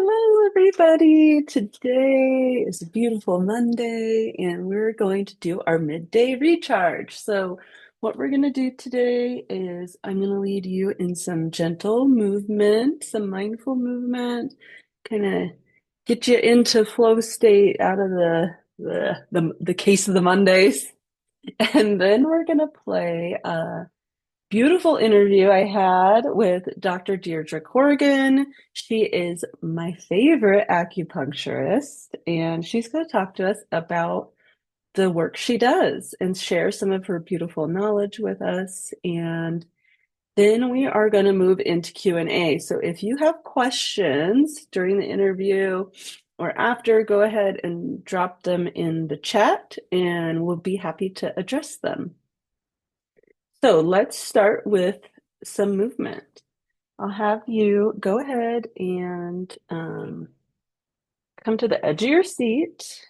Hello, everybody. Today is a beautiful Monday, and we're going to do our midday recharge. So, what we're going to do today is I'm going to lead you in some gentle movement, some mindful movement, kind of get you into flow state out of the case of the Mondays. And then we're going to play beautiful interview I had with Dr. Deirdre Corrigan. She is my favorite acupuncturist, and she's going to talk to us about the work she does and share some of her beautiful knowledge with us. And then we are going to move into Q&A. So if you have questions during the interview or after, go ahead and drop them in the chat, and we'll be happy to address them. So let's start with some movement. I'll have you go ahead and come to the edge of your seat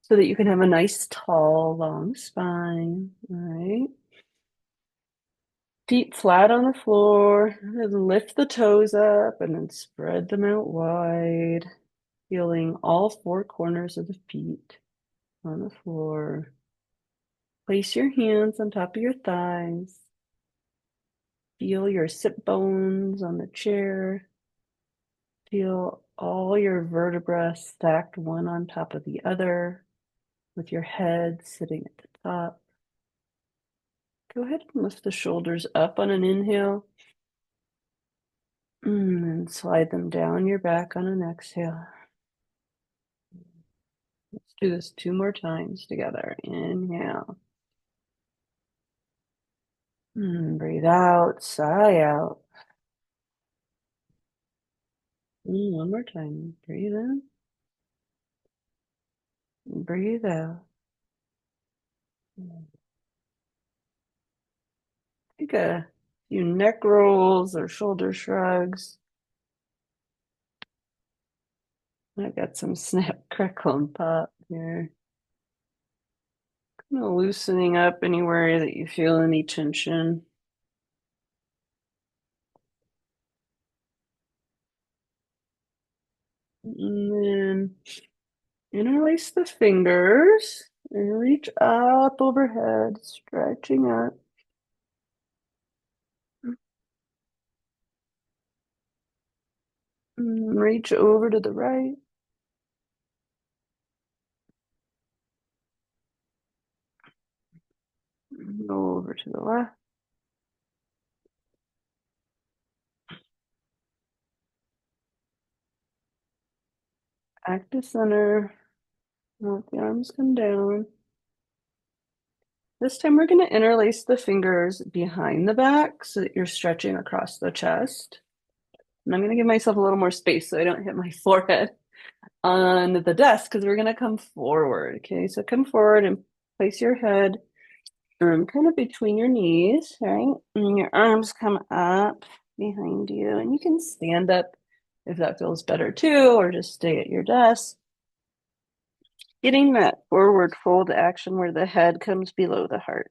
so that you can have a nice, tall, long spine. All right. Feet flat on the floor. And lift the toes up and then spread them out wide, feeling all four corners of the feet on the floor. Place your hands on top of your thighs. Feel your sit bones on the chair. Feel all your vertebrae stacked one on top of the other, with your head sitting at the top. Go ahead and lift the shoulders up on an inhale, and slide them down your back on an exhale. Let's do this 2 more times together. Inhale. Breathe out, sigh out. 1 more time. Breathe in. Breathe out. Take a few neck rolls or shoulder shrugs. I got some snap, crackle, and pop here. Kind of loosening up anywhere that you feel any tension. And then interlace the fingers and reach up overhead, stretching up. And reach over to the right. Go over to the left. Back to center. Let the arms come down. This time we're going to interlace the fingers behind the back so that you're stretching across the chest. And I'm going to give myself a little more space so I don't hit my forehead on the desk because we're going to come forward. Okay, so come forward and place your head kind of between your knees, right? And your arms come up behind you. And you can stand up if that feels better too, or just stay at your desk. Getting that forward fold action where the head comes below the heart.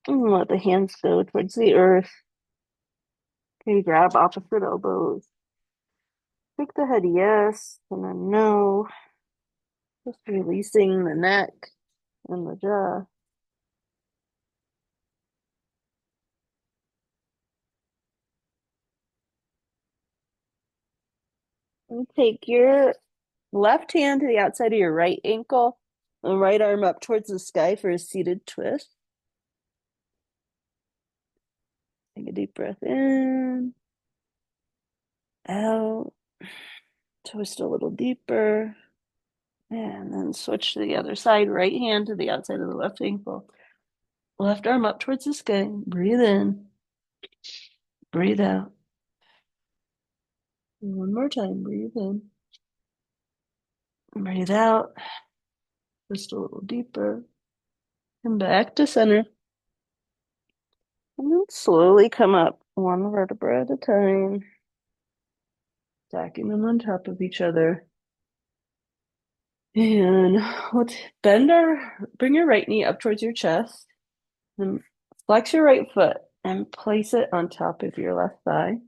And let the hands go towards the earth. Okay, grab opposite elbows. Pick the head yes, and then no. Just releasing the neck and the jaw. And take your left hand to the outside of your right ankle, and right arm up towards the sky for a seated twist. Take a deep breath in, out, twist a little deeper, and then switch to the other side. Right hand to the outside of the left ankle. Left arm up towards the sky. Breathe in, breathe out. And 1 more time. Breathe in, breathe out. Just a little deeper. And back to center. And then slowly come up 1 vertebra at a time, stacking them on top of each other. And let's bring your right knee up towards your chest and flex your right foot. and place it on top of your left thigh,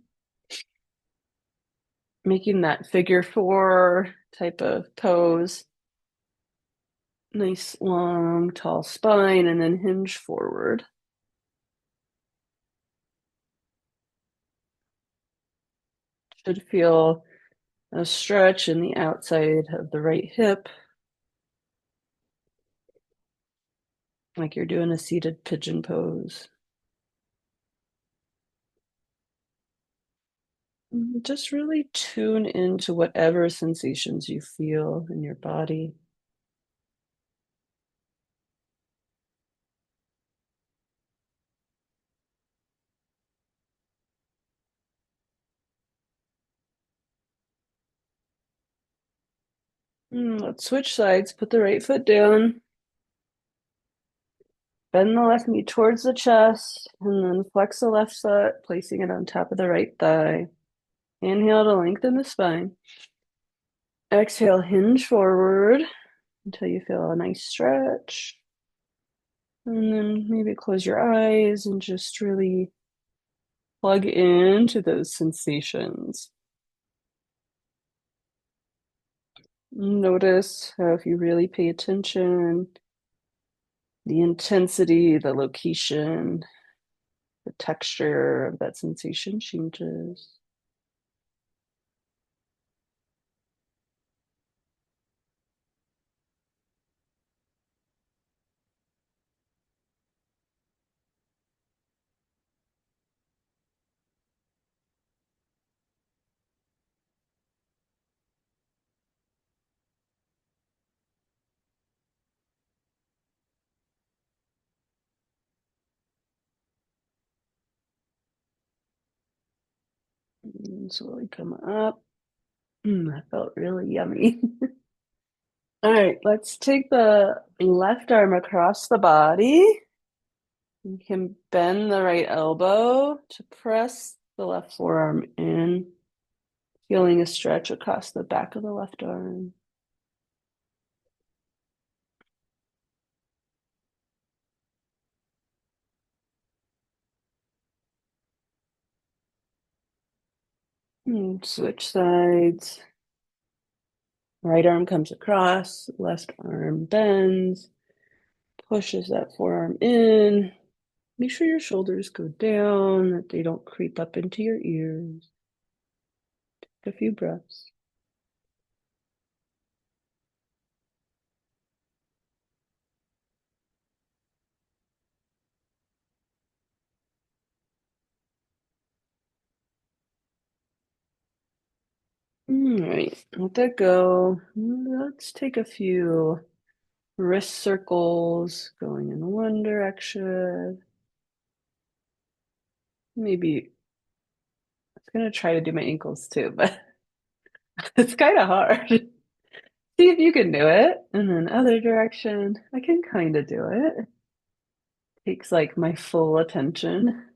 making that figure four type of pose. Nice, long, tall spine, and then hinge forward. Should feel a stretch in the outside of the right hip, like you're doing a seated pigeon pose. Just really tune into whatever sensations you feel in your body. Let's switch sides. Put the right foot down. Bend the left knee towards the chest, and then flex the left foot, placing it on top of the right thigh. Inhale to lengthen the spine. Exhale, hinge forward until you feel a nice stretch. And then maybe close your eyes and just really plug into those sensations. Notice how, if you really pay attention, the intensity, the location, the texture of that sensation changes. And slowly come up. That felt really yummy. All right, let's take the left arm across the body. You can bend the right elbow to press the left forearm in, feeling a stretch across the back of the left arm. And switch sides. Right arm comes across, left arm bends, pushes that forearm in. Make sure your shoulders go down, that they don't creep up into your ears. Take a few breaths. All right, let that go. Let's take a few wrist circles going in one direction. Maybe I was gonna try to do my ankles too, but it's kind of hard. See if you can do it. And then other direction, I can kind of do it. Takes like my full attention.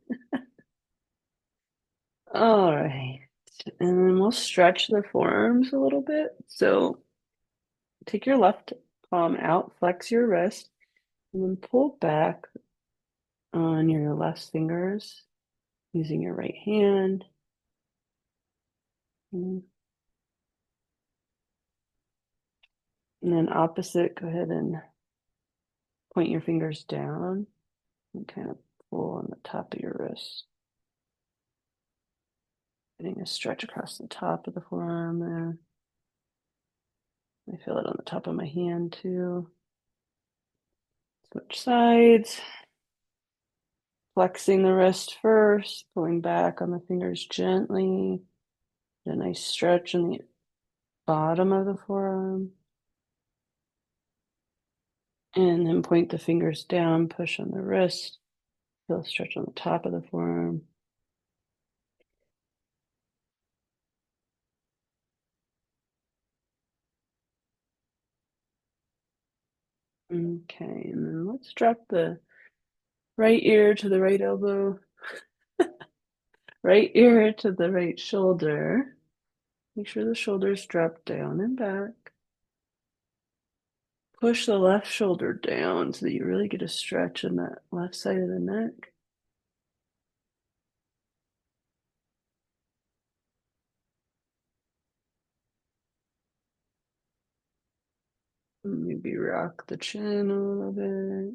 All right. And then we'll stretch the forearms a little bit. So take your left palm out, flex your wrist, and then pull back on your left fingers using your right hand. And then opposite, go ahead and point your fingers down and kind of pull on the top of your wrist. Getting a stretch across the top of the forearm there. I feel it on the top of my hand too. Switch sides. Flexing the wrist first, pulling back on the fingers gently. A nice stretch in the bottom of the forearm. And then point the fingers down, push on the wrist. Feel a stretch on the top of the forearm. Okay, and then let's drop the right ear to the right elbow, right ear to the right shoulder. Make sure the shoulders drop down and back. Push the left shoulder down so that you really get a stretch in that left side of the neck. Maybe rock the chin a little bit.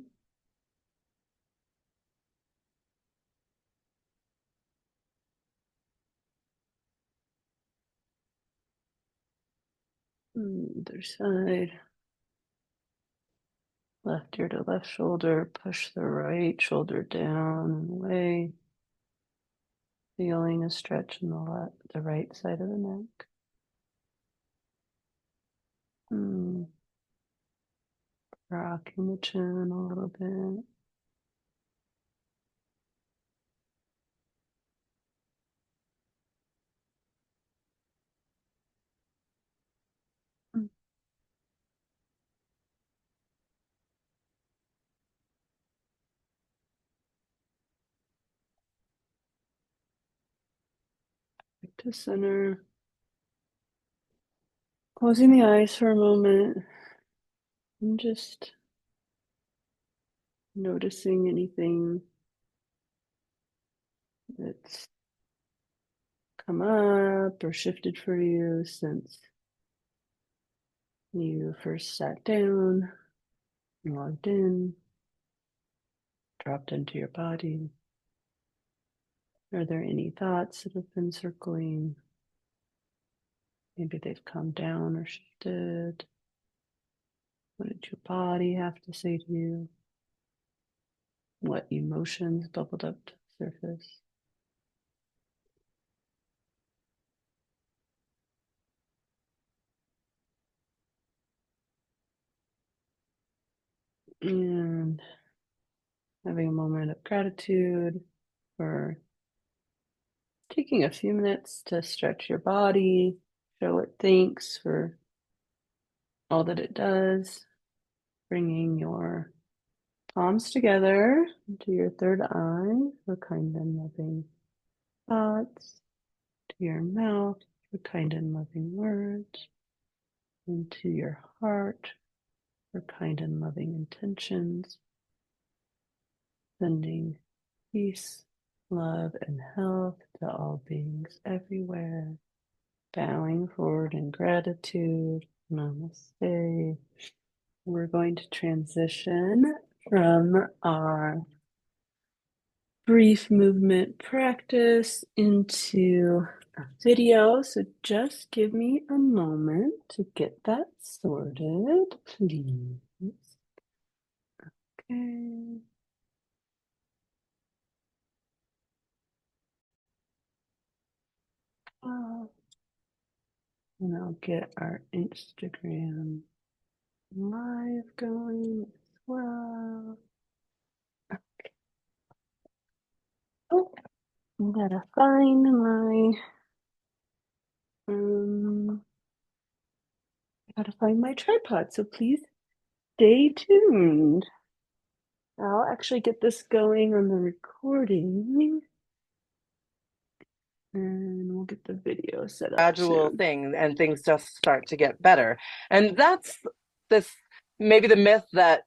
Other side. Left ear to left shoulder. Push the right shoulder down and away. Feeling a stretch in the right side of the neck. Rocking the chin a little bit. Back to center. Closing the eyes for a moment and just noticing anything that's come up or shifted for you since you first sat down, logged in, dropped into your body. Are there any thoughts that have been circling? Maybe they've come down or shifted. What did your body have to say to you? What emotions bubbled up to the surface? And having a moment of gratitude for taking a few minutes to stretch your body, show it thanks for all that it does, bringing your palms together into your third eye for kind and loving thoughts, to your mouth for kind and loving words, into your heart for kind and loving intentions, sending peace, love, and health to all beings everywhere. Bowing forward in gratitude. Namaste. We're going to transition from our brief movement practice into a video. So just give me a moment to get that sorted, please. Okay. And I'll get our Instagram live going as well. Okay. Oh, I gotta find my tripod, so please stay tuned. I'll actually get this going on the recording and we'll get the video set up gradual soon. thing, and things just start to get better. And that's this maybe the myth that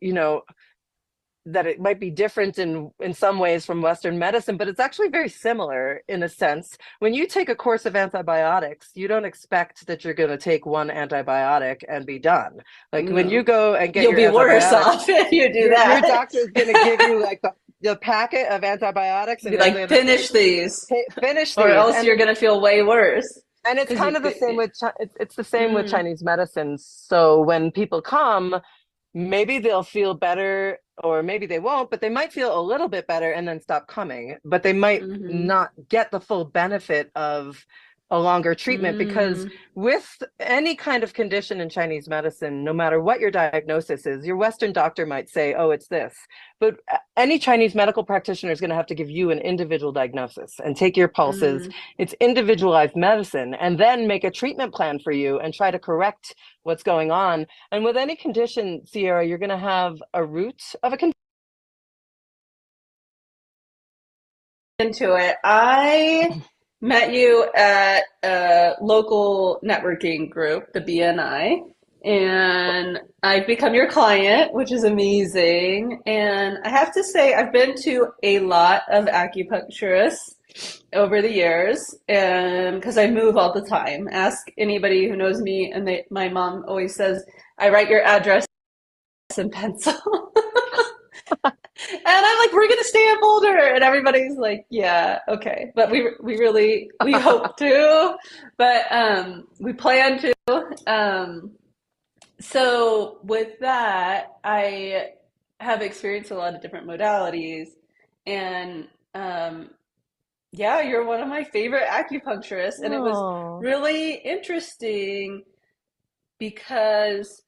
that it might be different in some ways from Western medicine, but it's actually very similar in a sense. When you take a course of antibiotics, you don't expect that you're going to take one antibiotic and be done. Like when you No, go and get you'll your be worse antibiotics, off if you do your that. doctor is going to give you like the packet of antibiotics, and Be they're like, going to say, finish these, finish or these. else you're gonna feel way worse. And it's Because kind you, of the same with it's the same with mm, Chinese medicine. So when people come, maybe they'll feel better or maybe they won't, but they might feel a little bit better and then stop coming. But they might mm-hmm, not get the full benefit of a longer treatment, because mm, with any kind of condition in Chinese medicine, no matter what your diagnosis is, your Western doctor might say, oh, it's this. But any Chinese medical practitioner is going to have to give you an individual diagnosis and take your pulses. mm, It's individualized medicine, and then make a treatment plan for you and try to correct what's going on. And with any condition, Sierra, you're going to have a root of a condition. into it. I met you at a local networking group, the BNI, and I've become your client, which is amazing. And I have to say, I've been to a lot of acupuncturists over the years, and because I move all the time. Ask anybody who knows me, and my mom always says, I write your address and pencil. And I'm like, we're gonna stay in Boulder, and everybody's like, yeah, okay. But we really we hope to, but we plan to. So with that, I have experienced a lot of different modalities, and yeah, you're one of my favorite acupuncturists, and it was Oh, really interesting because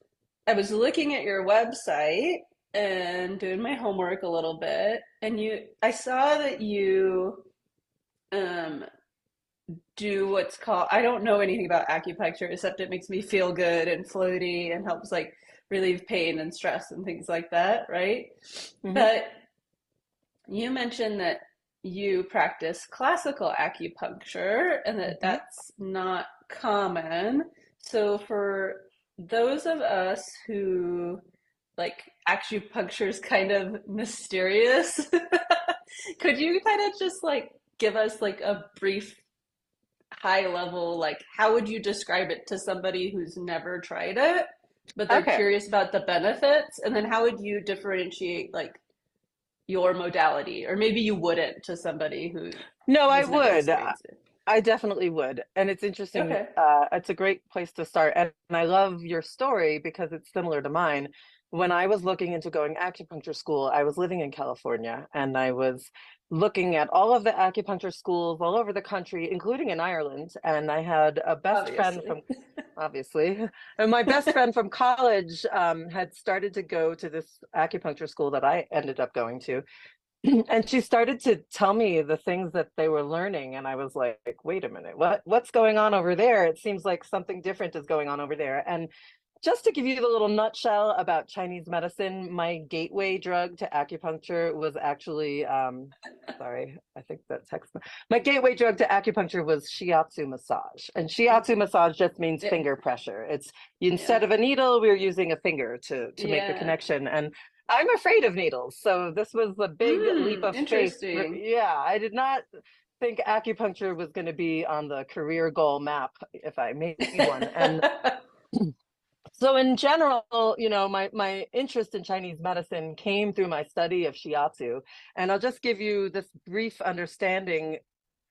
I was looking at your website and doing my homework a little bit, and I saw that you um, do what's called, I don't know anything about acupuncture except it makes me feel good and floaty and helps like relieve pain and stress and things like that, right? hmm. But you mentioned that you practice classical acupuncture and that Hmm. that's not common. So for those of us who like acupuncture is kind of mysterious, could you kind of just like give us like a brief high level, like how would you describe it to somebody who's never tried it, but they're Okay. curious about the benefits? And then how would you differentiate like your modality, or maybe you wouldn't to somebody who No, I has never would. experienced it. I definitely would. And it's interesting. Okay. It's a great place to start. And I love your story because it's similar to mine. When I was looking into going acupuncture school, I was living in California and I was looking at all of the acupuncture schools all over the country, including in Ireland. And I had a best friend Obviously. from, obviously, and my best friend from college had started to go to this acupuncture school that I ended up going to. And she started to tell me the things that they were learning, and I was like, wait a minute, what's going on over there? It seems like something different is going on over there. And just to give you the little nutshell about Chinese medicine, my gateway drug to acupuncture was actually sorry, I think that text. My gateway drug to acupuncture was shiatsu massage. And shiatsu massage just means Yeah. finger pressure. It's Yeah. instead of a needle, we are using a finger to make the Yeah. connection. And I'm afraid of needles, so this was a big leap of faith. Interesting. Yeah, I did not think acupuncture was going to be on the career goal map if I made one. And so in general, my interest in Chinese medicine came through my study of shiatsu. And I'll just give you this brief understanding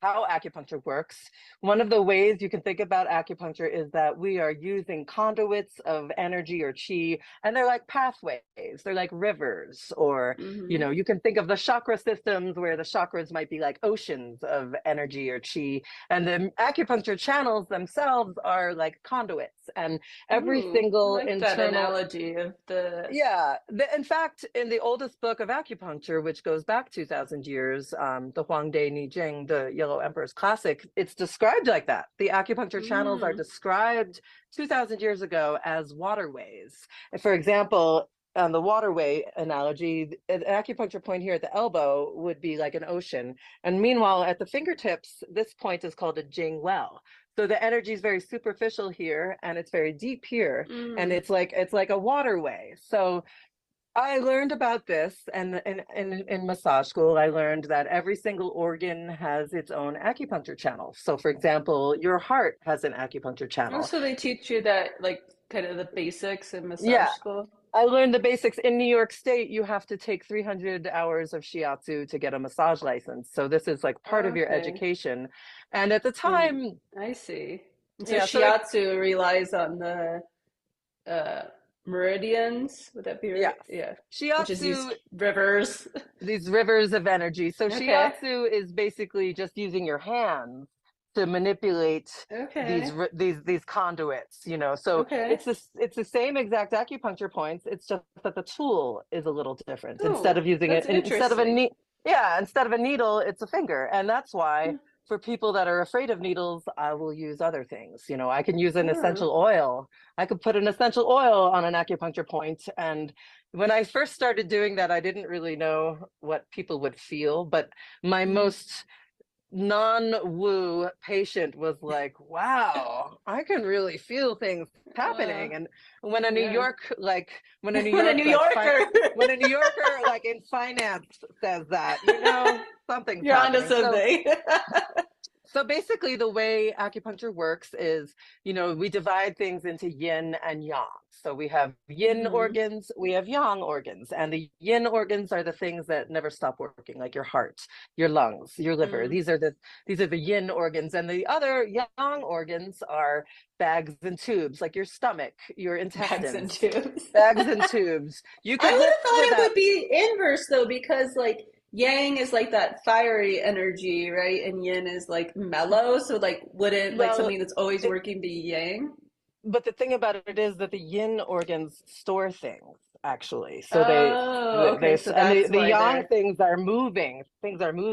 how acupuncture works. One of the ways you can think about acupuncture is that we are using conduits of energy or chi, and they're like pathways, they're like rivers, or Hmm. you can think of the chakra systems where the chakras might be like oceans of energy or chi, and the acupuncture channels themselves are like conduits, and every Ooh, I single like that internal. analogy of the. Yeah, in fact, in the oldest book of acupuncture, which goes back 2,000 years, the Huangde Nijing, the Yellow Emperor's Classic, it's described like that. The acupuncture channels are Mm. described 2,000 years ago as waterways. For example, on the waterway analogy, an acupuncture point here at the elbow would be like an ocean. And meanwhile, at the fingertips, this point is called a Jing well. So the energy is very superficial here and it's very deep here, and Mm. it's like a waterway. So I learned about this, and in massage school, I learned that every single organ has its own acupuncture channel. So, for example, your heart has an acupuncture Oh, channel. so they teach you that like kind of the basics in massage Yeah, school. I learned the basics. In New York State, you have to take 300 hours of shiatsu to get a massage license. So this is like part of your Okay. education. And at the And time, I see. And so yeah, so it, shiatsu relies on the uh meridians. Would that be right? yes, Yeah. Which is these shiatsu, rivers. these rivers of energy. So Okay. shiatsu is basically just using your hands to manipulate these Okay. these conduits. So Okay. it's the same exact acupuncture points. It's just that the tool is a little different. Instead Oh, of using that's it instead of a interesting. yeah, instead of a needle, it's a finger. And that's why for people that are afraid of needles, I will use other things. I can use an Oh. essential oil. I could put an essential oil on an acupuncture point, and when I first started doing that, I didn't really know what people would feel, but my Mm. most non-woo patient was like, wow, I can really feel things Uh, happening. And when a New yeah. York, like when a New When a York, New like Yorker. when a New Yorker like in finance says that, something's You're onto happening. So something. So basically, the way acupuncture works is, we divide things into yin and yang. So we have yin Hmm. organs, we have yang organs, and the yin organs are the things that never stop working, like your heart, your lungs, your liver. Mm. These are the yin organs, and the other yang organs are bags and tubes, like your stomach, your Bags and intestines, tubes. bags and tubes. You I could would live have thought it without. would be inverse though, because like yang is like that fiery energy, right? And yin is like mellow. So like wouldn't like Well, something that's always it, working be yang? but the thing about it is that the yin organs store things, actually. So Oh, okay. So and that's the why yang they're. things are moving,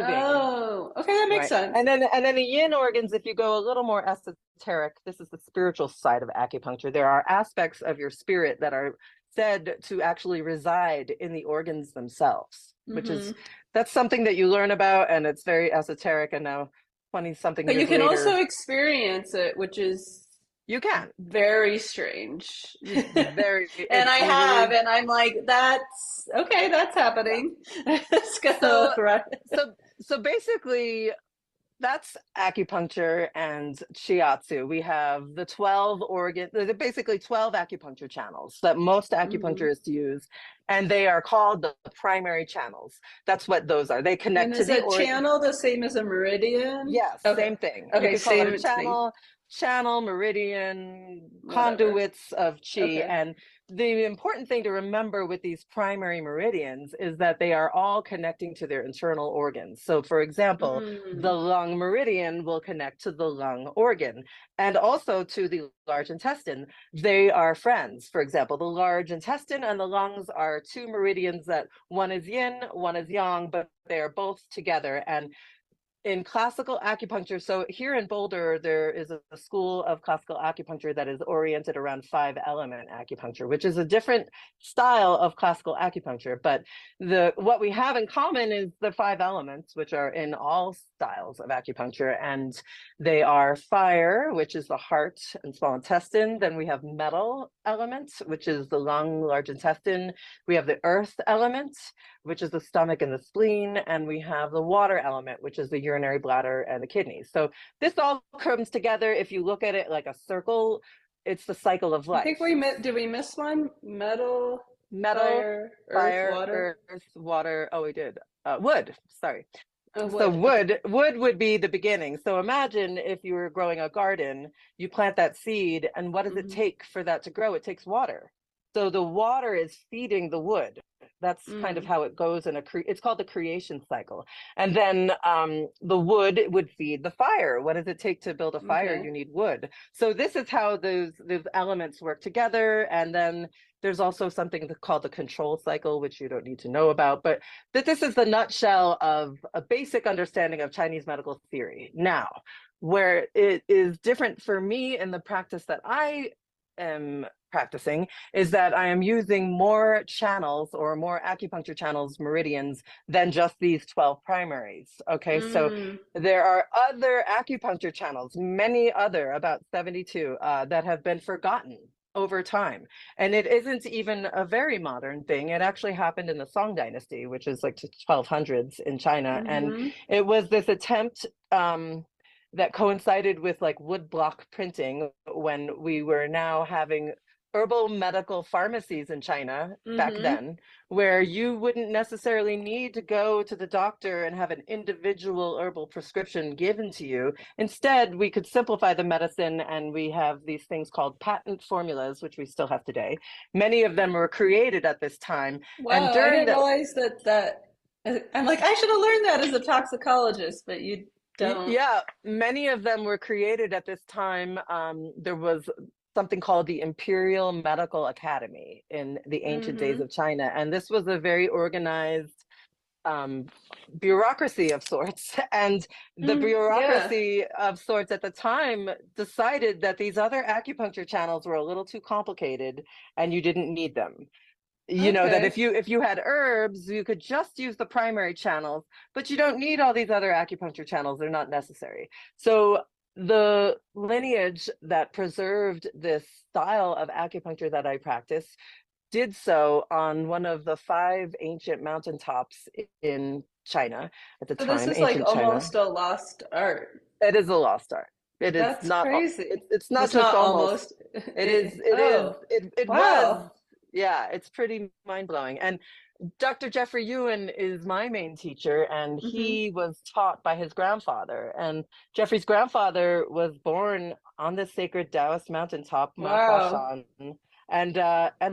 Oh, okay, that makes right? sense. And then the yin organs, if you go a little more esoteric, this is the spiritual side of acupuncture. There are aspects of your spirit that are said to actually reside in the organs themselves, which is, Hmm. that's something that you learn about, and it's very esoteric. And now 20 something But you years can also later, experience it, which is you can. very strange. Very, And it's I have, usually and I'm like, that's okay, that's yeah. happening. It's gonna So thrive. so basically that's acupuncture and shiatsu. We have the 12 organ, they're basically 12 acupuncture channels that most Hmm. acupuncturists use, and they are called the primary channels. That's what those are. They And connect to is the a or channel the same as a meridian? Yes, Okay. same thing. You Okay, could call it a same thing. channel, meridian, Whatever. conduits of chi. Okay. And the important thing to remember with these primary meridians is that they are all connecting to their internal organs. So, for example, the Mm. lung meridian will connect to the lung organ and also to the large intestine. They are friends. For example, the large intestine and the lungs are two meridians that one is yin, one is yang, but they are both together. And in classical acupuncture, so here in Boulder, there is a school of classical acupuncture that is oriented around 5 element acupuncture, which is a different style of classical acupuncture. But the what we have in common is the 5 elements, which are in all styles of acupuncture, and they are fire, which is the heart and small intestine. Then we have metal element, which is the lung, large intestine. We have the earth element, which is the stomach and the spleen, and we have the water element, which is the urinary bladder and the kidneys. So this all comes together. If you look at it like a circle, it's the cycle of I think life. did we miss one? Metal, Metal, fire, earth, fire, water. earth, water. Oh, we did. Wood. Sorry. Oh, So wood. Okay. wood would be the beginning. So imagine if you were growing a garden, you plant that seed, and what does it Hmm. take for that to grow? It takes water. So the water is feeding the wood. That's kind of Mm. how it goes in it's called the creation cycle. And then the wood would feed the fire. What does it take to build a fire? Okay. You need wood. So this is how those elements work together. And then there's also something called the control cycle, which you don't need to know about, but that this is the nutshell of a basic understanding of Chinese medical theory. Now, where it is different for me in the practice that I am practicing is that I am using more channels or more acupuncture channels, meridians, than just these 12 primaries. Okay, so Mm. there are other acupuncture channels, many other, about 72, that have been forgotten over time. And it isn't even a very modern thing. It actually happened in the Song Dynasty, which is like the 1200s in China. And Hmm. it was this attempt that coincided with like woodblock printing when we were now having herbal medical pharmacies in China back Hmm. then, where you wouldn't necessarily need to go to the doctor and have an individual herbal prescription given to you. Instead, we could simplify the medicine, and we have these things called patent formulas, which we still have today. Many of them were created at this time. And Wow, I during didn't that, realize that. I'm like, I should have learned that as a toxicologist, but you don't. yeah, many of them were created at this time. There was something called the Imperial Medical Academy in the ancient days Hmm. of China. And this was a very organized um, bureaucracy of sorts. And the Mm, yeah. bureaucracy of sorts at the time decided that these other acupuncture channels were a little too complicated and you didn't need them. That if Okay. you had herbs, you could just use the primary channels, but you don't need all these other acupuncture channels. They're not necessary. So the lineage that preserved this style of acupuncture that I practice did so on one of the 5 ancient mountaintops in China at the So this time, is like ancient China. almost a lost art. It is a lost art. It is That's not. crazy. It's not It's just not almost. almost. It is. It is. Oh, It was. wow. Yeah. It's pretty mind blowing. And Dr. Jeffrey Ewan is my main teacher, and Hmm. he was taught by his grandfather. And Jeffrey's grandfather was born on the sacred Taoist mountaintop, Mount Wow. Huashan, and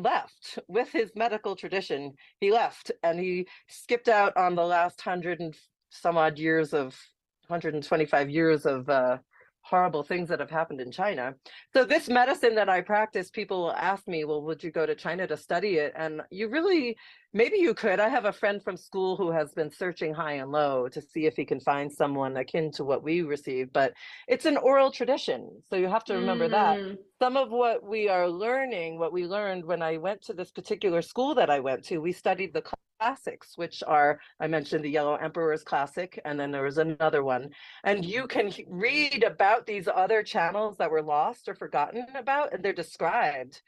left with his medical tradition. He left, and he skipped out on the last 125 years of horrible things that have happened in China. So this medicine that I practice, people will ask me, well, would you go to China to study it? And you really, maybe you could. I have a friend from school who has been searching high and low to see if he can find someone akin to what we receive, but it's an oral tradition. So you have to remember that. Mm. Some of what we are learning, what we learned when I went to this particular school that I went to, we studied the classics, which are, I mentioned the Yellow Emperor's classic, and then there was another one. And you can read about these other channels that were lost or forgotten about, and they're described,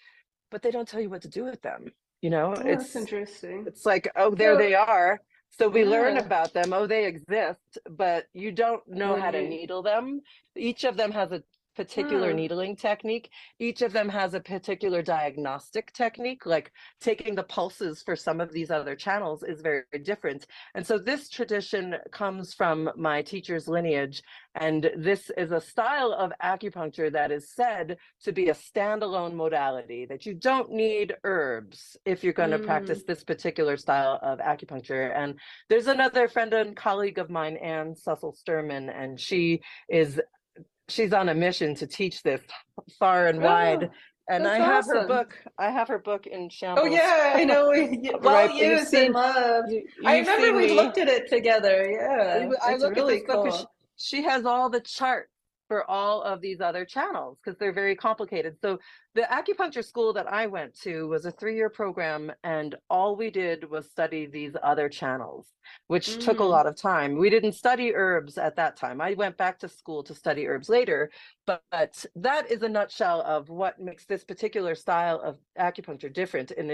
but they don't tell you what to do with them. You know, Oh, that's interesting. it's like, oh, there So, they are. So we learn yeah. about them. Oh, they exist, but you don't know What do how to you? needle them. Each of them has a particular Huh. needling technique. Each of them has a particular diagnostic technique. Like taking the pulses for some of these other channels is very different. And so this tradition comes from my teacher's lineage. And this is a style of acupuncture that is said to be a standalone modality, that you don't need herbs if you're going to Mm. practice this particular style of acupuncture. And there's another friend and colleague of mine, Anne Cecil Sturman, and she's on a mission to teach this far and wide. Oh, And that's awesome. I have her book in Oh shambles. yeah, I know. Well Right, used and loved. I you've remember seen we me. looked at it together. Yeah, I it's look at this really book because cool. she has all the charts for all of these other channels because they're very complicated. So the acupuncture school that I went to was a 3-year program, and all we did was study these other channels, which took a Mm. lot of time. We didn't study herbs at that time. I went back to school to study herbs later, but that is a nutshell of what makes this particular style of acupuncture different. And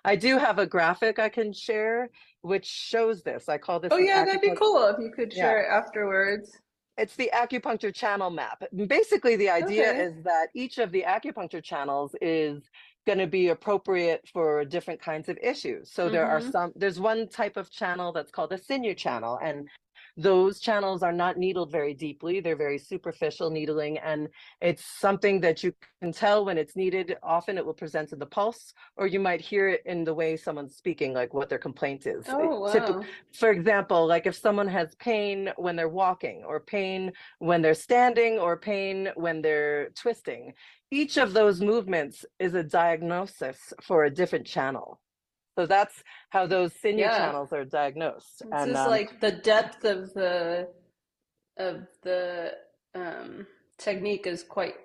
I do have a graphic I can share which shows this. I call this Oh the yeah, that'd be acupuncture. cool if you could Yeah, share it afterwards. it's the acupuncture channel map. Basically, the idea Okay. is that each of the acupuncture channels is going to be appropriate for different kinds of issues. So Mm-hmm. there's one type of channel that's called a sinew channel, and those channels are not needled very deeply. They're very superficial needling, and it's something that you can tell when it's needed. Often it will present in the pulse, or you might hear it in the way someone's speaking, like what their complaint is. Oh wow. For example, like if someone has pain when they're walking, or pain when they're standing, or pain when they're twisting, each of those movements is a diagnosis for a different channel. So that's how those sinew Yeah. channels are diagnosed. This And is like the depth of the um technique is quite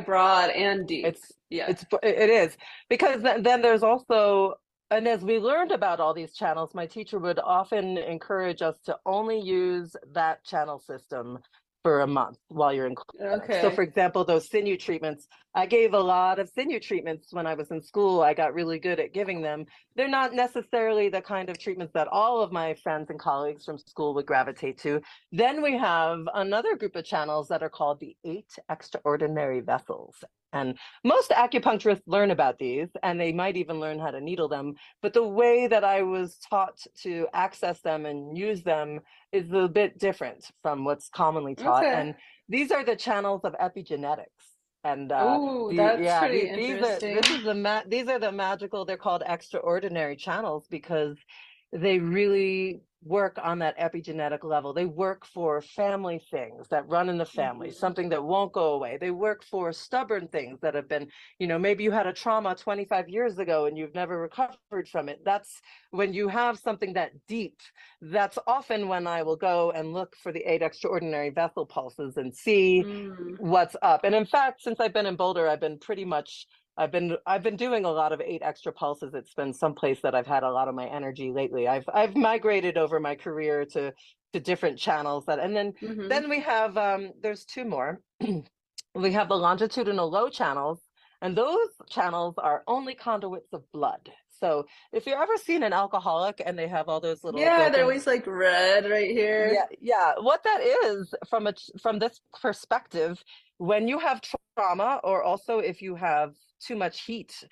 broad and deep. it's Yeah. it is because then there's also, and as we learned about all these channels, my teacher would often encourage us to only use that channel system for a month while you're in class. So for Okay. example, those sinew treatments, I gave a lot of sinew treatments when I was in school. I got really good at giving them. They're not necessarily the kind of treatments that all of my friends and colleagues from school would gravitate to. Then we have another group of channels that are called the 8 extraordinary vessels. And most acupuncturists learn about these, and they might even learn how to needle them. But the way that I was taught to access them and use them is a bit different from what's commonly taught. Okay. And these are the channels of epigenetics. And Oh, that's pretty this interesting. is these are the magical. They're called extraordinary channels because they really work on that epigenetic level. They work for family things that run in the family, Hmm. something that won't go away. They work for stubborn things that have been, maybe you had a trauma 25 years ago and you've never recovered from it. That's when you have something that deep. That's often when I will go and look for the 8 extraordinary vessel pulses and see Mm. what's up. And in fact, since I've been in Boulder, I've been doing a lot of 8 extra pulses. It's been someplace that I've had a lot of my energy lately. I've migrated over my career to different channels and Hmm. then we have there's two more. We have the longitudinal low channels, and those channels are only conduits of blood. So if you've ever seen an alcoholic and they have all those little Yeah, they're broken, always like red right here. yeah, yeah, what that is from this perspective, when you have trauma, or also if you have too much heat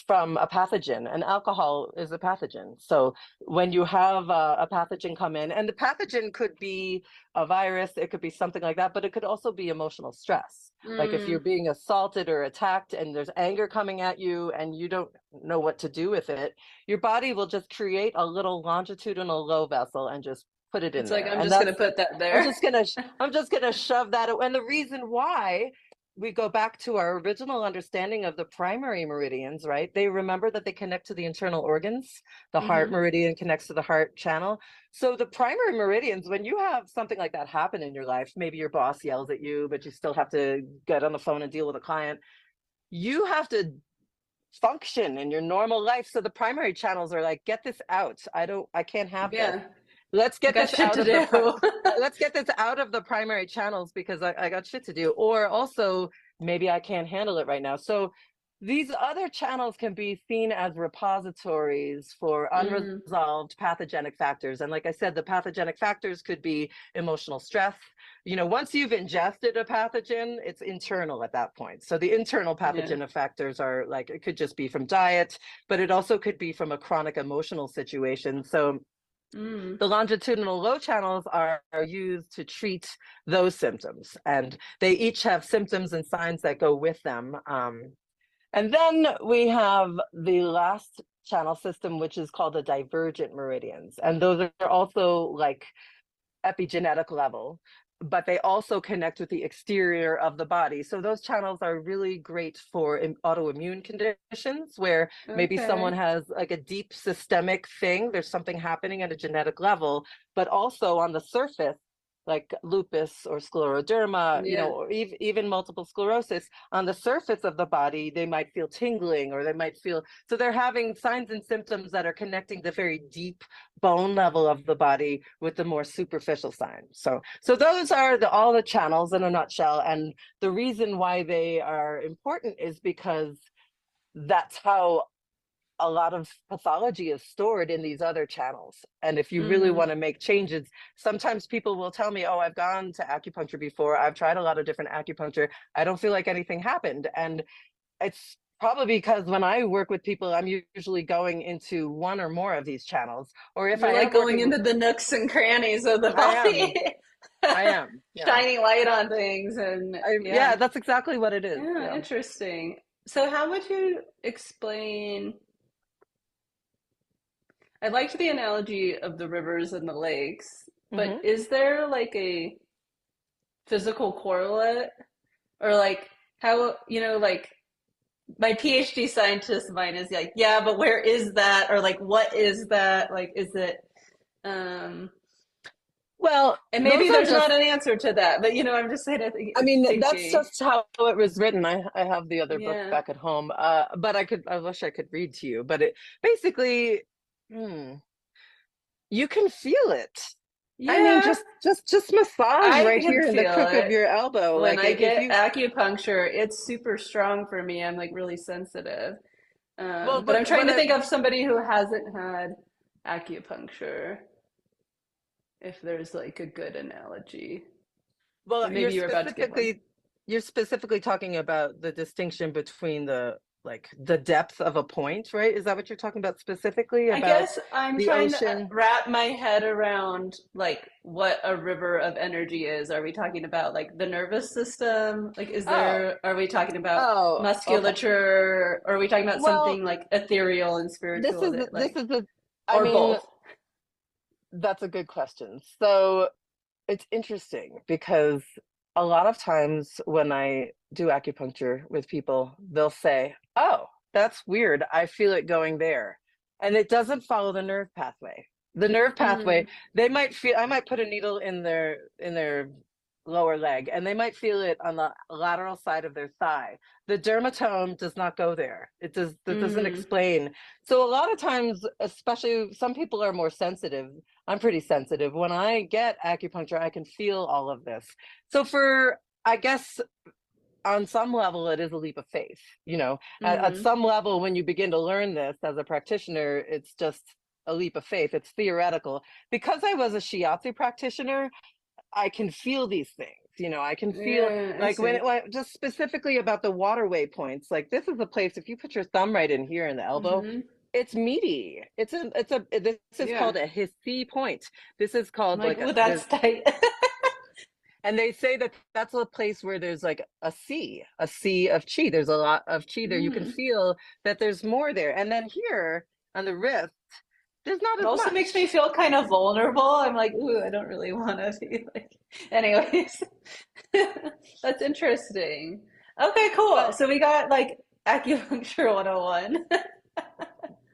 from a pathogen, and alcohol is a pathogen. So when you have a pathogen come in, and the pathogen could be a virus, it could be something like that, but it could also be emotional stress. Like if you're Mm, being assaulted or attacked and there's anger coming at you and you don't know what to do with it, your body will just create a little longitudinal low vessel and just put it in it's like there. I'm And just gonna that's put that I'm there. just gonna I'm just gonna shove that. And the reason why, we go back to our original understanding of the primary meridians, right? They remember that they connect to the internal organs. The heart Hmm. meridian connects to the heart channel. So the primary meridians, when you have something like that happen in your life, maybe your boss yells at you, but you still have to get on the phone and deal with a client, you have to function in your normal life. So the primary channels are like, get this out. I can't have this. Yeah, Let's I get got this shit out to of the do. let's get this out of the primary channels because I got shit to do. Or also maybe I can't handle it right now. So these other channels can be seen as repositories for Mm, unresolved pathogenic factors. And like I said, the pathogenic factors could be emotional stress. Once you've ingested a pathogen, it's internal at that point. So the internal yeah. pathogenic factors are like, it could just be from diet, but it also could be from a chronic emotional situation. So Mm, the longitudinal low channels are used to treat those symptoms, and they each have symptoms and signs that go with them. And then we have the last channel system, which is called the divergent meridians. And those are also like epigenetic level, but they also connect with the exterior of the body. So those channels are really great for autoimmune conditions where maybe someone okay. has like a deep systemic thing, there's something happening at a genetic level, but also on the surface, like lupus or scleroderma, Yeah. or even multiple sclerosis, on the surface of the body, they might feel tingling or they might feel, so they're having signs and symptoms that are connecting the very deep bone level of the body with the more superficial signs. So those are all the channels in a nutshell. And the reason why they are important is because that's how a lot of pathology is stored in these other channels. And if you really Mm, want to make changes, sometimes people will tell me, oh, I've gone to acupuncture before. I've tried a lot of different acupuncture. I don't feel like anything happened. And it's probably because when I work with people, I'm usually going into one or more of these channels. Or if you're I like am going working with, into the nooks and crannies of the I am, body, I am, yeah. shining light on things, and Yeah, yeah. that's exactly what it is. Yeah, Yeah. interesting. So how would you explain? I liked the analogy of the rivers and the lakes, but Hmm. is there like a physical correlate or like how, like my PhD scientist mind is like, yeah, but where is that? Or like, what is that? Like, is it, um, Well, and those maybe are there's not just, an answer to that, but I'm just saying, I mean, that's thinking, just how it was written. I have the other book yeah, back at home, but I wish I could read to you. But it basically, hmm, you can feel it. I mean, yeah, just massage I right can here in the feel crook of it. your elbow. When Like I if get you, acupuncture, it's super strong for me. I'm like really sensitive. well, But I'm trying what to I, think of somebody who hasn't had acupuncture, if there's like a good analogy. well, But maybe you were about to give one. you're specifically talking about the distinction between the depth of a point, right? Is that what you're talking about specifically I about guess I'm the trying to ocean? wrap my head around like what a river of energy is. Are we talking about like the nervous system? Like, Oh, are we talking about oh, okay. musculature? Or are we talking about Well, something like ethereal and this spiritual is that this like, is a I or mean, both? that's a good question. So it's interesting because a lot of times when I do acupuncture with people, they'll say, "Oh, that's weird. I feel it going there." And it doesn't follow the nerve pathway. The nerve pathway, Mm, I might put a needle in their lower leg and they might feel it on the lateral side of their thigh. The dermatome does not go there. That doesn't mm, explain. So a lot of times, especially some people are more sensitive. I'm pretty sensitive. When I get acupuncture, I can feel all of this. So for, I guess, on some level, it is a leap of faith. At Mm-hmm. some level, when you begin to learn this as a practitioner, it's just a leap of faith. It's theoretical. Because I was a shiatsu practitioner, I can feel these things. I can feel Yeah, I like see. just specifically about the waterway points. Like this is a place, if you put your thumb right in here in the elbow, Mm-hmm. it's meaty. This is Yeah. called a hissy point. This is I'm called like, like oh, that's tight. and they say that that's a place where there's like a sea of chi. There's a lot of chi there. You can Mm. feel that there's more there. And then here on the wrist, there's not It as also makes me much. feel kind of vulnerable. I'm like, ooh, I don't really want to be like. Anyways, that's interesting. Okay, cool. But So we got like acupuncture 101.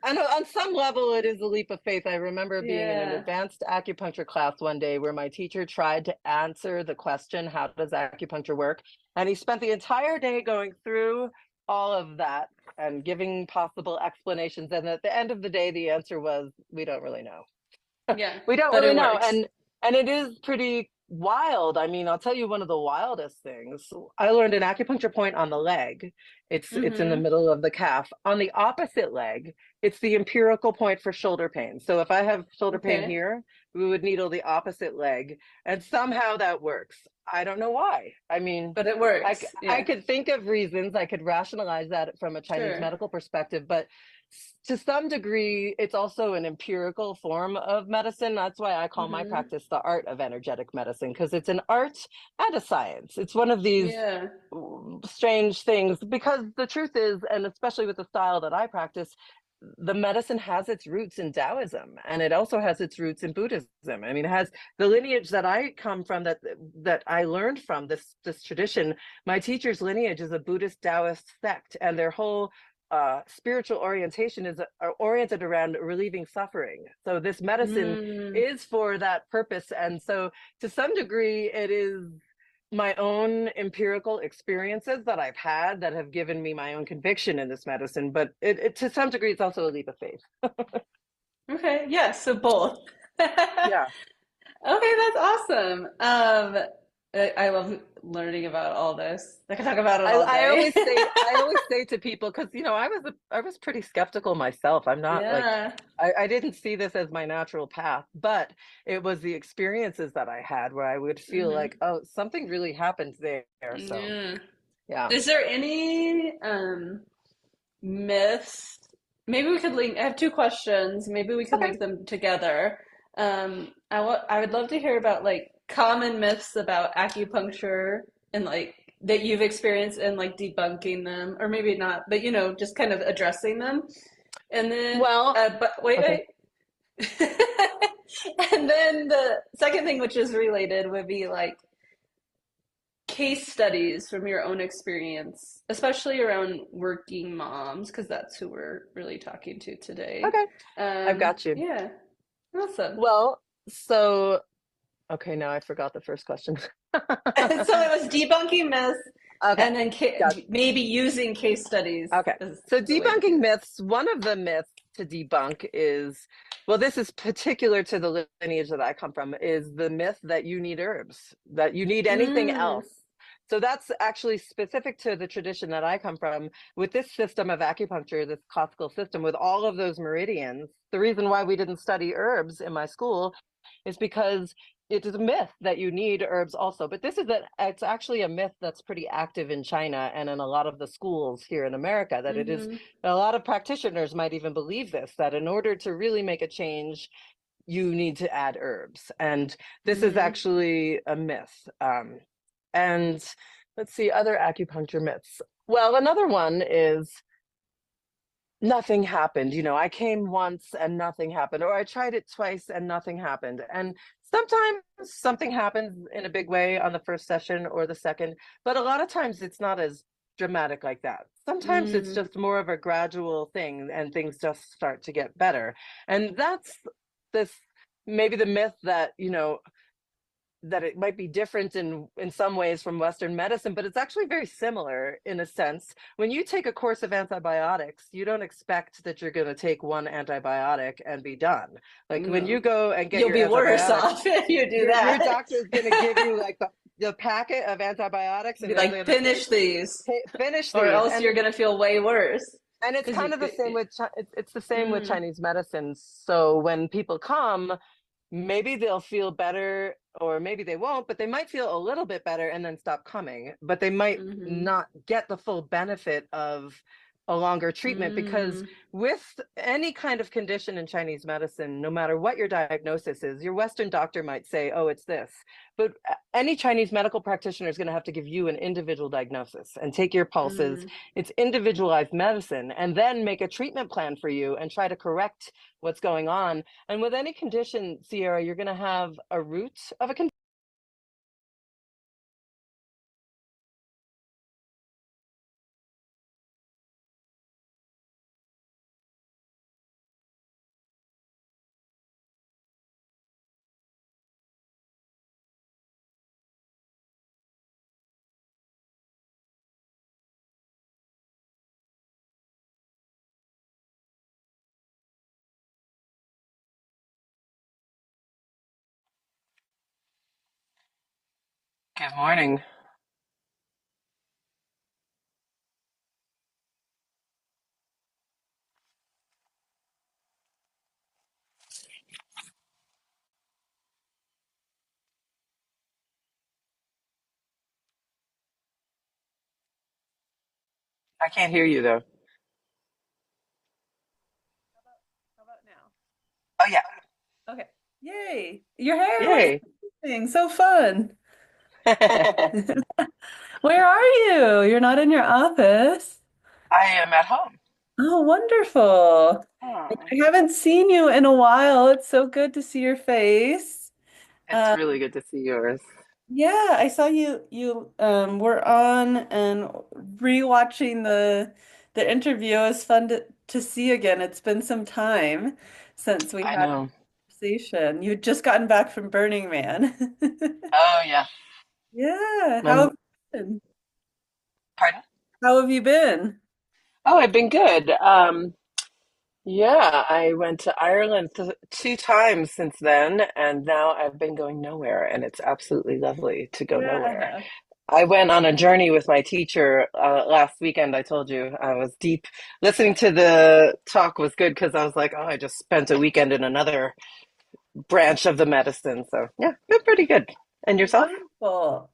and on some level, it is a leap of faith. I remember being in an Yeah. advanced acupuncture class one day where my teacher tried to answer the question, how does acupuncture work? And he spent the entire day going through all of that and giving possible explanations. And at the end of the day, the answer was, we don't really know. Yeah, We don't but really it know. works. And it is pretty wild. I mean, I'll tell you one of the wildest things. I learned an acupuncture point on the leg. It's in the Mm-hmm. middle of the calf. On the opposite leg, it's the empirical point for shoulder pain. So if I have shoulder pain Okay. here, we would needle the opposite leg, and somehow that works. I don't know why. I mean, But it I works. I Yeah. could think of reasons. I could rationalize that from a Chinese Sure. medical perspective, but to some degree, it's also an empirical form of medicine. That's why I call my Mm-hmm. practice the art of energetic medicine, because it's an art and a science. It's one of these Yeah. strange things, because the truth is, and especially with the style that I practice, the medicine has its roots in Taoism, and it also has its roots in Buddhism. I mean, it has the lineage that I come from, that I learned from this tradition. My teacher's lineage is a Buddhist Taoist sect, and their whole spiritual orientation is oriented around relieving suffering. So this medicine Mm. is for that purpose. And so to some degree, it is my own empirical experiences that I've had that have given me my own conviction in this medicine. But to some degree, it's also a leap of faith. Okay. Yeah. So both. Yeah. Okay, that's awesome. I love learning about all this. I can talk about it I, all I day. always say I always say to people, because I was pretty skeptical myself. I'm not like Yeah. I didn't see this as my natural path, but it was the experiences that I had where I would feel like, Hmm. oh, something really happened there. So Yeah. yeah. Is there any myths? Maybe we could link. I have two questions. Maybe we could Okay. link them together. I would love to hear about like common myths about acupuncture and like that you've experienced and like debunking them, or maybe not, but just kind of addressing them. And then, Well, but wait, okay. wait. And then the second thing, which is related, would be like case studies from your own experience, especially around working moms, because that's who we're really talking to today. Okay. I've got you. Yeah, awesome. Well, so okay, now I forgot the first question. So it was debunking myths, Okay. and then Got maybe using case studies Okay. as So the way to do debunking it. myths, one of the myths to debunk is, well, this is particular to the lineage that I come from, is the myth that you need herbs, that you need anything Mm, else. So that's actually specific to the tradition that I come from. With this system of acupuncture, this classical system, with all of those meridians, the reason why we didn't study herbs in my school is because it is a myth that you need herbs also. But it's actually a myth that's pretty active in China and in a lot of the schools here in America, that it is, mm-hmm, a lot of practitioners might even believe this, that in order to really make a change, you need to add herbs. And this is mm-hmm. actually a myth. And let's see, other acupuncture myths. Well, another one is nothing happened. I came once and nothing happened, or I tried it twice and nothing happened. And sometimes something happens in a big way on the first session or the second, but a lot of times it's not as dramatic like that. Sometimes it's Mm. just more of a gradual thing and things just start to get better. And that's this maybe the myth that it might be different in some ways from Western medicine, but it's actually very similar in a sense. When you take a course of antibiotics, you don't expect that you're going to take one antibiotic and be done. Like when you No, go and get you'll your be worse antibiotics, off if you do your that. doctor is going to give you like the packet of antibiotics, Be and you're like, there to say, finish these, Finish or these." else you're gonna feel way worse. And it's Because kind you, of the same with it's the same with mm, Chinese medicine. So when people come, maybe they'll feel better or maybe they won't, but they might feel a little bit better and then stop coming, but they might hmm not get the full benefit of a longer treatment because mm, with any kind of condition in Chinese medicine, no matter what your diagnosis is, your Western doctor might say, "Oh, it's this." But any Chinese medical practitioner is going to have to give you an individual diagnosis and take your pulses. mm. It's individualized medicine, and then make a treatment plan for you and try to correct what's going on. And with any condition, Sierra, you're going to have a root of a condition. Good morning. I can't hear you though. How about now? Oh yeah. Okay. Yay. Your hair looks Yay. amazing. So fun. I Where are you? You're not in your office. am at home. Oh, wonderful. Oh, I haven't seen you in a while. It's so good to see your face. it's Uh, really good to see yours. yeah, I saw you were on and rewatching the interview. It was fun to see again. It's been some time since we I had know. a conversation. You'd just gotten back from Burning Man. Oh yeah. Yeah, how Um, have you been? pardon? How have you been? Oh, I've been good. Yeah, I went to Ireland two times since then, and now I've been going nowhere, and it's absolutely lovely to go nowhere. Yeah. I went on a journey with my teacher last weekend. I told you I was deep. Listening to the talk was good because I was like, oh, I just spent a weekend in another branch of the medicine. So yeah, been pretty good. And yourself? Wonderful.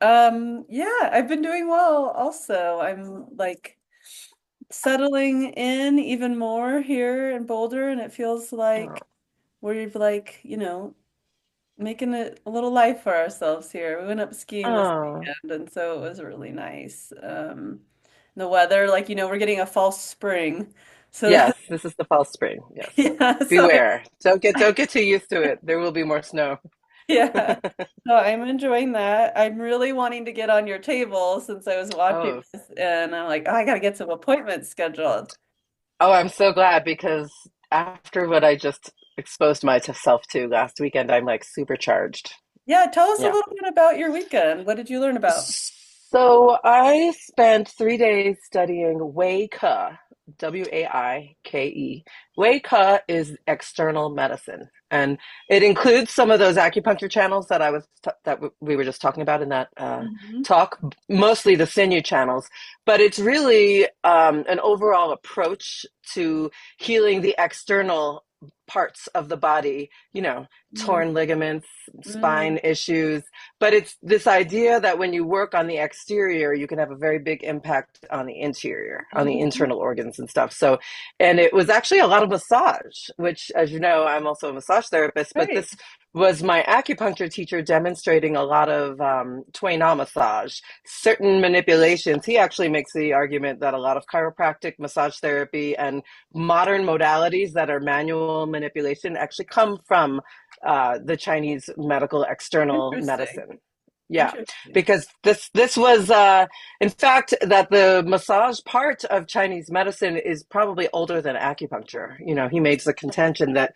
Yeah, I've been doing well also. I'm like settling in even more here in Boulder, and it feels Oh, like we've like, making it a little life for ourselves here. We went up skiing this oh, weekend, and so it was really nice. The weather, like, we're getting a false spring. So yes, this is the fall spring. Yes, yeah, so beware. Don't get too used to it. There will be more snow. yeah. So I'm enjoying that. I'm really wanting to get on your table since I was watching Oh, this, and I'm like, oh, I got to get some appointments scheduled. oh, I'm so glad because after what I just exposed myself to last weekend, I'm like supercharged. Yeah, tell us a Yeah. little bit about your weekend. What did you learn about? So I spent 3 days studying Wei Ke, Waike. Wei Ke is external medicine, and it includes some of those acupuncture channels that we were just talking about in that Mhm. talk, mostly the sinew channels. But it's really an overall approach to healing the external parts of the body. Mm, Torn ligaments, mm, spine issues, but it's this idea that when you work on the exterior, you can have a very big impact on the interior, on the mhm. internal organs and stuff. So, and it was actually a lot of massage, which, as you know, I'm also a massage therapist, but Great. this was my acupuncture teacher demonstrating a lot of Tui Na massage, certain manipulations. He actually makes the argument that a lot of chiropractic massage therapy and modern modalities that are manual manipulation actually come from the Chinese medical external Interesting. medicine. Yeah, Interesting. because this was in fact that the massage part of Chinese medicine is probably older than acupuncture. He makes the contention that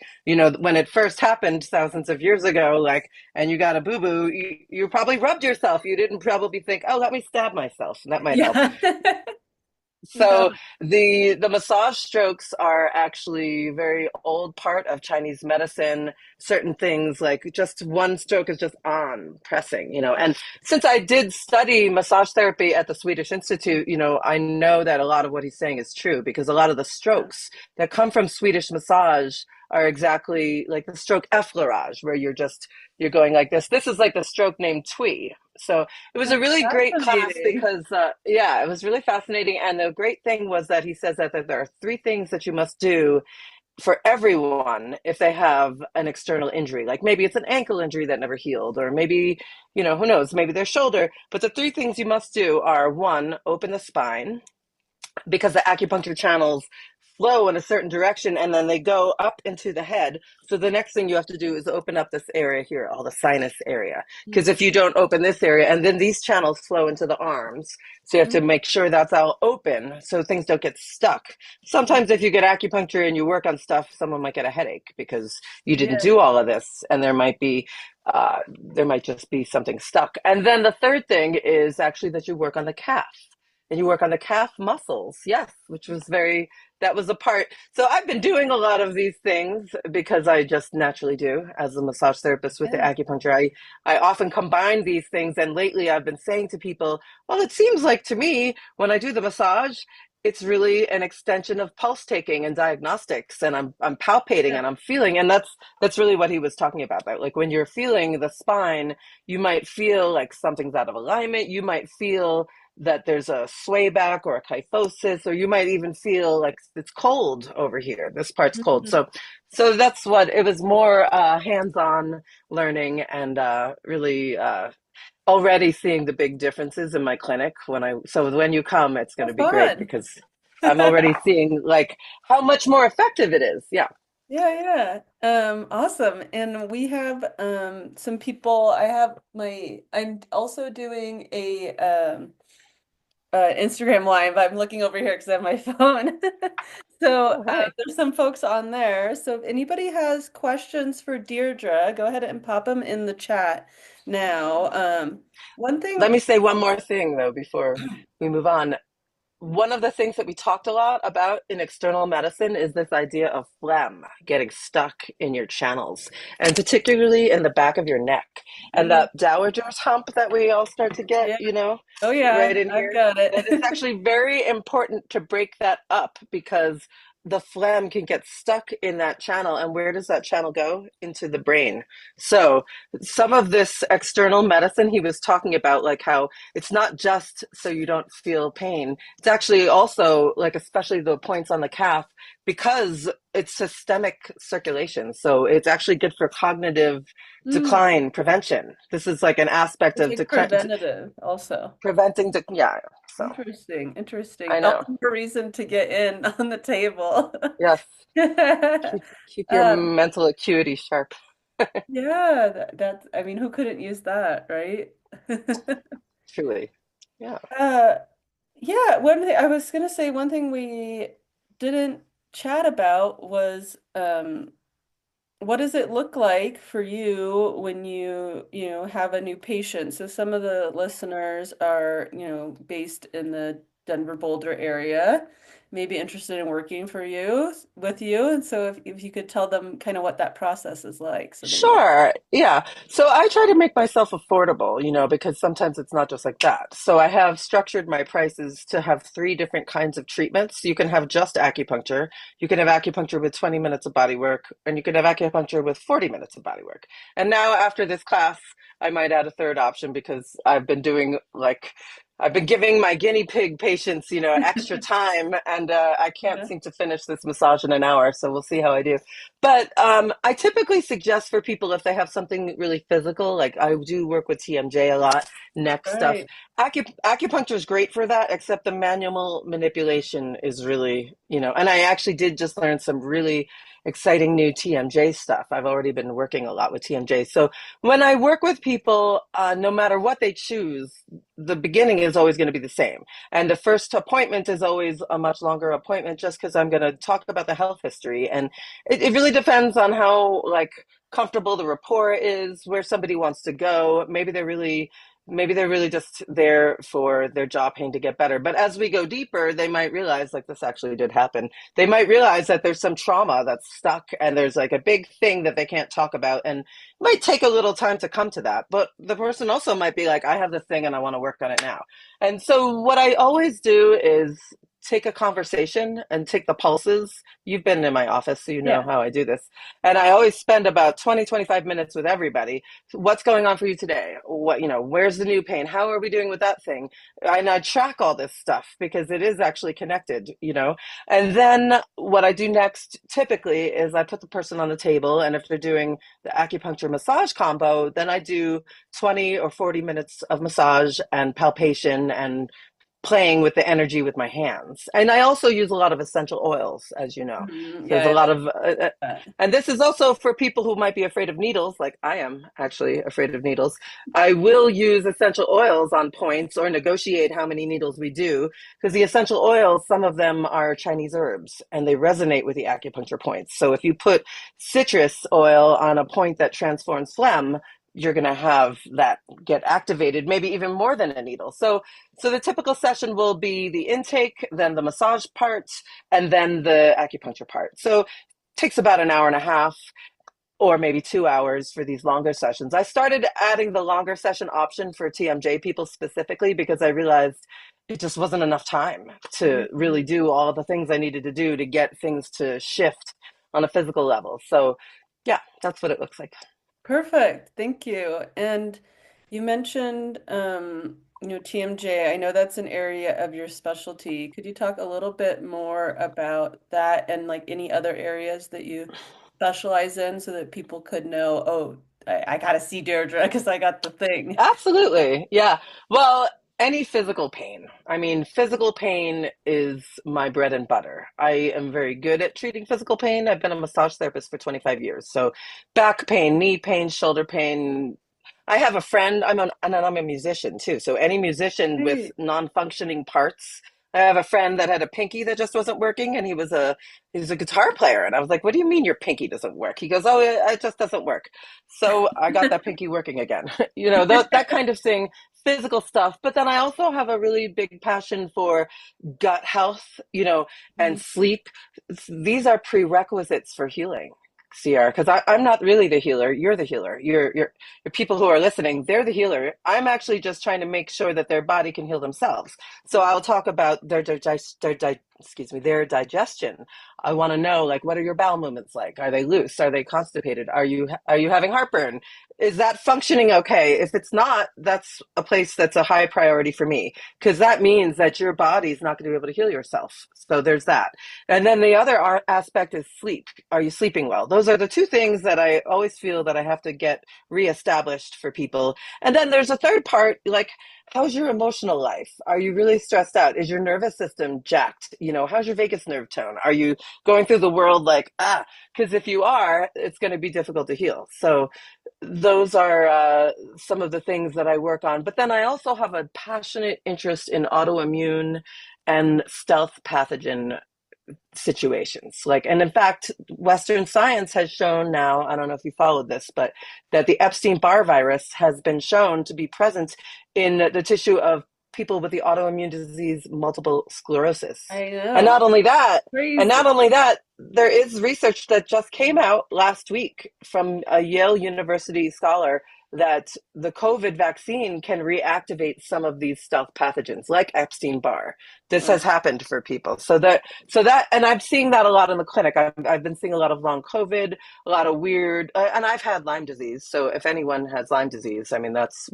when it first happened thousands of years ago, like, and you got a boo boo, you probably rubbed yourself. You didn't probably think, oh, let me stab myself. That might help. Yeah. So the massage strokes are actually very old part of Chinese medicine. Certain things like just one stroke is just on pressing, And since I did study massage therapy at the Swedish Institute, I know that a lot of what he's saying is true because a lot of the Yeah. strokes that come from Swedish massage are exactly like the stroke effleurage, where you're going like this. This is like the stroke named Tui. So it was a That's really great class fascinating. because, yeah, it was really fascinating. And the great thing was that he says that there are three things that you must do for everyone if they have an external injury. Like maybe it's an ankle injury that never healed, or maybe, who knows, maybe their shoulder. But the three things you must do are one, open the spine, because the acupuncture channels flow in a certain direction and then they go up into the head. So the next thing you have to do is open up this area here, all the sinus area. Because if you don't open this area, and then these channels flow into the arms, so you have to make sure that's all open so things don't get stuck. Sometimes if you get acupuncture and you work on stuff, someone might get a headache because you didn't Yeah. do all of this, and there might just be something stuck. And then the third thing is actually that you work on the calf and you work on the calf muscles. Yes, which was that was a part. So I've been doing a lot of these things because I just naturally do as a massage therapist with the Yeah. acupuncture. I often combine these things. And lately I've been saying to people, well, it seems like to me when I do the massage, it's really an extension of pulse taking and diagnostics. And I'm palpating Yeah. and I'm feeling. And that's really what he was talking about. That like when you're feeling the spine, you might feel like something's out of alignment. You might feel that there's a sway back or a kyphosis, or you might even feel like it's cold over here. This part's cold. Mhm. So that's what it was, more hands-on learning, and really already seeing the big differences in my clinic so when you come, it's going So to be great fun. because I'm already seeing like how much more effective it is. Yeah. Yeah, yeah. Awesome. And we have some people, I'm also doing a Instagram live. I'm looking over here because I have my phone. So Oh, hey. there's some folks on there. So if anybody has questions for Deirdre, go ahead and pop them in the chat now. One Let thing, me say one more thing though before we move on. One of the things that we talked a lot about in external medicine is this idea of phlegm getting stuck in your channels, and particularly in the back of your neck. And mm, that dowager's hump that we all start to get, yeah, oh right yeah, in I've here. got And it's it. actually very important to break that up because the phlegm can get stuck in that channel. And where does that channel go? Into the brain. So some of this external medicine he was talking about, like how it's not just so you don't feel pain, it's actually also like, especially the points on the calf, because it's systemic circulation. So it's actually good for cognitive Mm, decline prevention. This is like an aspect it's of like preventative also. yeah. So Interesting, interesting. I All know. the more reason to get in on the table. Yes. Keep your Um, mental acuity sharp. yeah, I mean, who couldn't use that, right? Truly. Yeah. Uh, yeah, one thing I was gonna say, one thing we didn't chat about was what does it look like for you when you have a new patient? So some of the listeners are, based in the Denver Boulder area, maybe interested in working with you. And so if you could tell them kind of what that process is like so they know. Sure. Yeah. So I try to make myself affordable, because sometimes it's not just like that. So I have structured my prices to have three different kinds of treatments. You can have just acupuncture, you can have acupuncture with 20 minutes of body work, and you can have acupuncture with 40 minutes of body work. And now after this class, I might add a third option because I've been giving my guinea pig patients, extra time, and I can't Yeah. seem to finish this massage in an hour. So we'll see how I do. But I typically suggest for people if they have something really physical, like I do work with TMJ a lot, neck stuff. Right. Acupuncture is great for that, except the manual manipulation is really, and I actually did just learn some really exciting new TMJ stuff. I've already been working a lot with TMJ. So when I work with people, no matter what they choose, the beginning is always going to be the same. And the first appointment is always a much longer appointment just because I'm going to talk about the health history. And it really depends on how like comfortable the rapport is, where somebody wants to go. Maybe they're really maybe they're really just there for their jaw pain to get better. But as we go deeper, they might realize, like, this actually did happen. They might realize that there's some trauma that's stuck and there's like a big thing that they can't talk about. And it might take a little time to come to that. But the person also might be like, I have this thing and I want to work on it now. And so what I always do is take a conversation and take the pulses. You've been in my office, so you know Yeah. how I do this. And I always spend about 20, 25 minutes with everybody. What's going on for you today? What, where's the new pain? How are we doing with that thing? And I track all this stuff because it is actually connected. And then what I do next typically is I put the person on the table, and if they're doing the acupuncture massage combo, then I do 20 or 40 minutes of massage and palpation and playing with the energy with my hands. And I also use a lot of essential oils, as you know. Mhm. Yeah, There's a I lot like of, that. and this is also for people who might be afraid of needles, like I am actually afraid of needles. I will use essential oils on points or negotiate how many needles we do, because the essential oils, some of them are Chinese herbs and they resonate with the acupuncture points. So if you put citrus oil on a point that transforms phlegm, you're going to have that get activated, maybe even more than a needle. So the typical session will be the intake, then the massage part, and then the acupuncture part. So it takes about an hour and a half or maybe 2 hours for these longer sessions. I started adding the longer session option for TMJ people specifically because I realized it just wasn't enough time to really Mhm. do all the things I needed to do to get things to shift on a physical level. So yeah, that's what it looks like. Perfect. Thank you. And you mentioned, TMJ. I know that's an area of your specialty. Could you talk a little bit more about that and like any other areas that you specialize in so that people could know, oh, I gotta see Deirdre because I got the thing. Absolutely. Yeah. Well, any physical pain. I mean, physical pain is my bread and butter. I am very good at treating physical pain. I've been a massage therapist for 25 years. So, back pain, knee pain, shoulder pain. I have a friend, and I'm a musician too. So, any musician with Hey. non-functioning parts. I have a friend that had a pinky that just wasn't working, and he was a guitar player. And I was like, "What do you mean your pinky doesn't work?" He goes, "Oh, it just doesn't work." So I got that pinky working again. That kind of thing, physical stuff. But then I also have a really big passion for gut health, and sleep. These are prerequisites for healing. CR, because I'm not really the healer. You're the healer. You're people who are listening. They're the healer. I'm actually just trying to make sure that their body can heal themselves. So I'll talk about their digestion. I want to know, like, what are your bowel movements like? Are they loose? Are they constipated? Are you having heartburn? Is that functioning okay? If it's not, that's a place that's a high priority for me because that means that your body's not going to be able to heal yourself. So there's that. And then the other aspect is sleep. Are you sleeping well? Those are the two things that I always feel that I have to get reestablished for people. And then there's a third part, like, how's your emotional life? Are you really stressed out? Is your nervous system jacked? How's your vagus nerve tone? Are you going through the world like, because if you are, it's going to be difficult to heal. So those are some of the things that I work on. But then I also have a passionate interest in autoimmune and stealth pathogen situations. And in fact, Western science has shown now, I don't know if you followed this, but that the Epstein-Barr virus has been shown to be present in the tissue of people with the autoimmune disease multiple sclerosis. I And know. not only that, and not Crazy. only that, there is research that just came out last week from a Yale University scholar that the COVID vaccine can reactivate some of these stealth pathogens like Epstein-Barr. This Wow. has happened for people. So that, and I'm seeing that a lot in the clinic. I've been seeing a lot of long COVID, a lot of weird, and I've had Lyme disease. So if anyone has Lyme disease, I mean, that's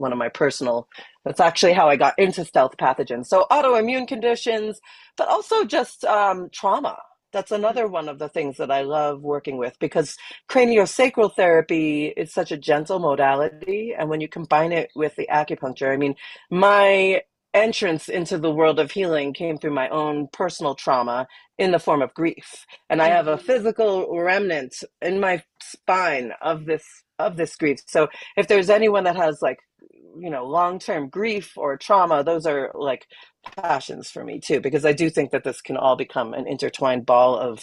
actually how I got into stealth pathogens. So autoimmune conditions, but also just trauma. That's another one of the things that I love working with because craniosacral therapy is such a gentle modality. And when you combine it with the acupuncture, I mean, my entrance into the world of healing came through my own personal trauma in the form of grief. And I have a Mhm. physical remnant in my spine of this grief. So if there's anyone that has long-term grief or trauma, those are like passions for me too, because I do think that this can all become an intertwined ball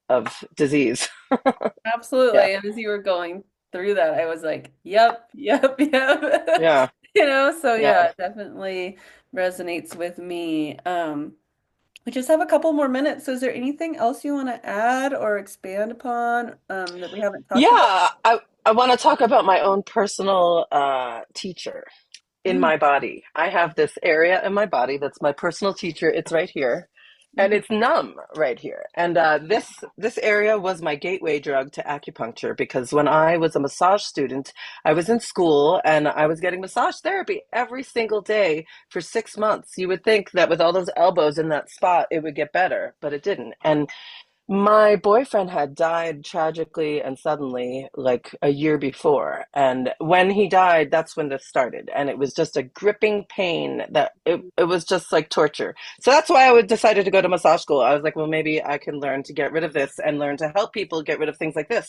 of disease. Yeah. Absolutely. And as you were going through that, I was like, yep, yep, yep. Yeah. So yeah, Yeah. it definitely resonates with me. We just have a couple more minutes. So is there anything else you want to add or expand upon that we haven't talked about? Yeah, I want to talk about my own personal teacher in Mm, my body. I have this area in my body that's my personal teacher. It's right here, and mhm. it's numb right here. And this area was my gateway drug to acupuncture because when I was a massage student, I was in school and I was getting massage therapy every single day for 6 months. You would think that with all those elbows in that spot, it would get better, but it didn't. And my boyfriend had died tragically and suddenly, like a year before. And when he died, that's when this started. And it was just a gripping pain that it was just like torture. So that's why I would decided to go to massage school. I was like, well, maybe I can learn to get rid of this and learn to help people get rid of things like this.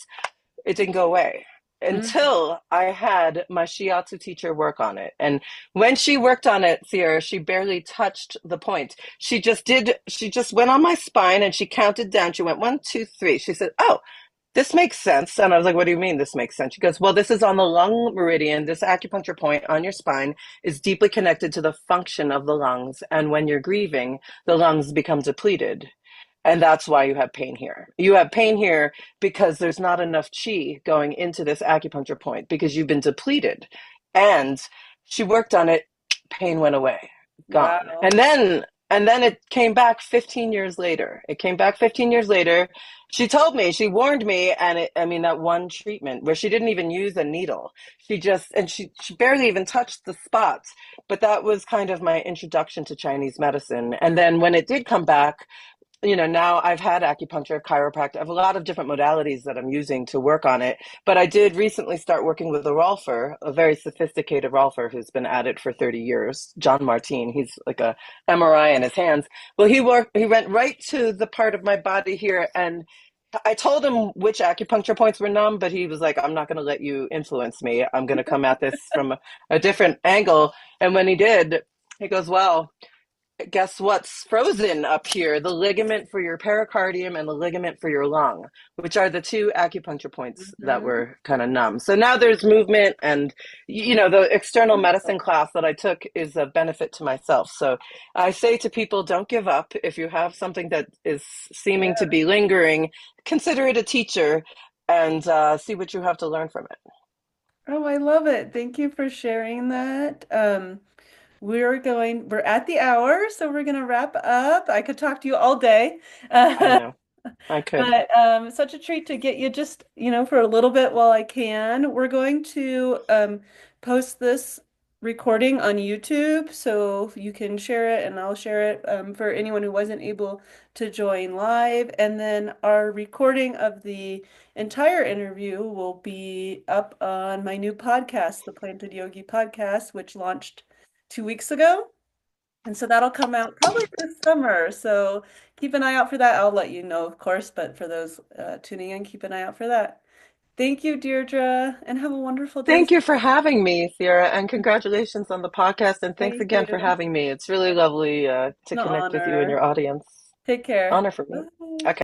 It didn't go away Mm. until I had my shiatsu teacher work on it. And when she worked on it, Sierra, she barely touched the point. She just went on my spine and she counted down. She went 1, 2, 3. She said, oh, this makes sense. And I was like, what do you mean this makes sense? She goes, well, this is on the lung meridian. This acupuncture point on your spine is deeply connected to the function of the lungs. And when you're grieving, the lungs become depleted. And that's why you have pain here. You have pain here because there's not enough chi going into this acupuncture point because you've been depleted. And she worked on it, pain went away, gone. Wow. And then it came back 15 years later. It came back 15 years later. She told me, she warned me, and I mean that one treatment where she didn't even use a needle. She barely even touched the spots. But that was kind of my introduction to Chinese medicine. And then when it did come back, now I've had acupuncture, chiropractic. I have a lot of different modalities that I'm using to work on it. But I did recently start working with a Rolfer, a very sophisticated Rolfer who's been at it for 30 years, John Martin. He's like a MRI in his hands. Well, he went right to the part of my body here, and I told him which acupuncture points were numb, but he was like, I'm not going to let you influence me. I'm going to come at this from a different angle. And when he did, he goes, well, guess what's frozen up here? The ligament for your pericardium and the ligament for your lung, which are the two acupuncture points that Mhm. were kind of numb. So now there's movement, and the external medicine class that I took is a benefit to myself. So I say to people, don't give up. If you have something that is seeming to Yeah. be lingering, consider it a teacher and see what you have to learn from it. Oh, I love it. Thank you for sharing that. We're at the hour, so we're gonna wrap up. I could talk to you all day. I know I could. But such a treat to get you just, for a little bit while I can. We're going to post this recording on YouTube so you can share it and I'll share it for anyone who wasn't able to join live. And then our recording of the entire interview will be up on my new podcast, the Planted Yogi podcast, which launched 2 weeks ago. And so that'll come out probably this summer. So keep an eye out for that. I'll let you know, of course, but for those tuning in, keep an eye out for that. Thank you, Deirdre, and have a wonderful day. Thank you for having me, Sierra, and congratulations on the podcast. And thanks Thank again for you. having me. It's really lovely to An connect with you and honor. your audience. Take care. Honor for me. Bye. Okay.